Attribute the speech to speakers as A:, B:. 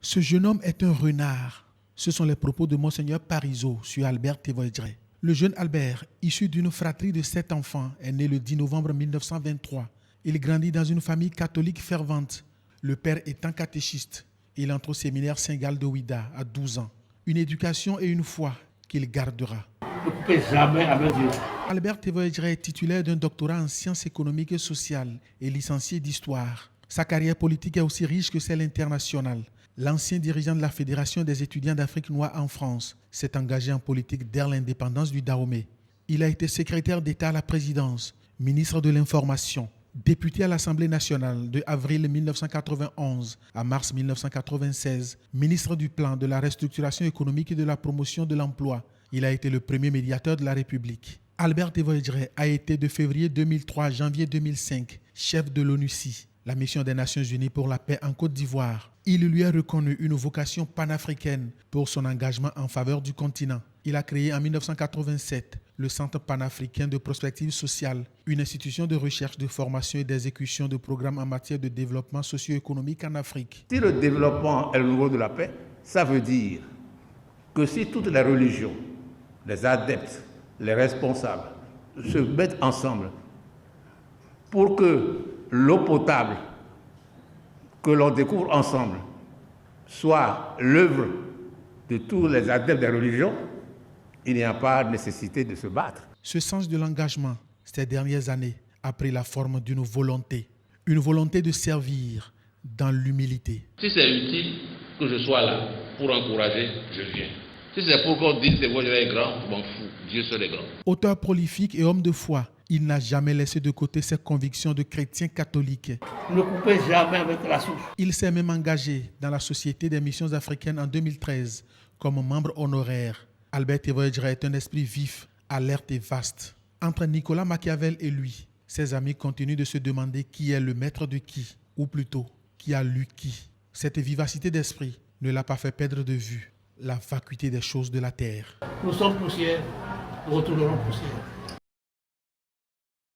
A: Ce jeune homme est un renard. Ce sont les propos de Monseigneur Parisot sur Albert Thévoldrey. Le jeune Albert, issu d'une fratrie de 7 enfants, est né le 10 novembre 1923. Il grandit dans une famille catholique fervente. Le père étant catéchiste, il entre au séminaire Saint-Gall de Ouidah à 12 ans. Une éducation et une foi qu'il gardera.
B: Ne coupez jamais avec Dieu.
A: Albert Thévoldrey est titulaire d'un doctorat en sciences économiques et sociales et licencié d'histoire. Sa carrière politique est aussi riche que celle internationale. L'ancien dirigeant de la Fédération des étudiants d'Afrique noire en France s'est engagé en politique dès l'indépendance du Dahomey. Il a été secrétaire d'État à la présidence, ministre de l'Information, député à l'Assemblée nationale de avril 1991 à mars 1996, ministre du Plan, de la restructuration économique et de la promotion de l'emploi. Il a été le premier médiateur de la République. Albert Thévoldrey a été de février 2003 à janvier 2005 chef de l'ONUCI, la mission des Nations Unies pour la paix en Côte d'Ivoire. Il lui a reconnu une vocation panafricaine pour son engagement en faveur du continent. Il a créé en 1987 le Centre panafricain de prospective sociale, une institution de recherche, de formation et d'exécution de programmes en matière de développement socio-économique en Afrique.
B: Si le développement est le niveau de la paix, ça veut dire que si toutes les religions, les adeptes, les responsables se mettent ensemble pour que l'eau potable que l'on découvre ensemble soit l'œuvre de tous les adeptes des religions, il n'y a pas nécessité de se battre.
A: Ce sens de l'engagement, ces dernières années, a pris la forme d'une volonté de servir dans l'humilité.
C: Si c'est utile que je sois là pour encourager, je viens. Si c'est pour qu'on dise que Thévoldrey est grand, je m'en fous. Dieu seul est grand.
A: Auteur prolifique et homme de foi, il n'a jamais laissé de côté ses convictions de chrétien catholique.
B: Ne coupez jamais avec la source.
A: Il s'est même engagé dans la Société des missions africaines en 2013 comme membre honoraire. Albert Thévoldrey est un esprit vif, alerte et vaste. Entre Nicolas Machiavel et lui, ses amis continuent de se demander qui est le maître de qui, ou plutôt, qui a lu qui. Cette vivacité d'esprit ne l'a pas fait perdre de vue la vacuité des choses de la terre.
B: Nous sommes poussière, nous retournerons poussière.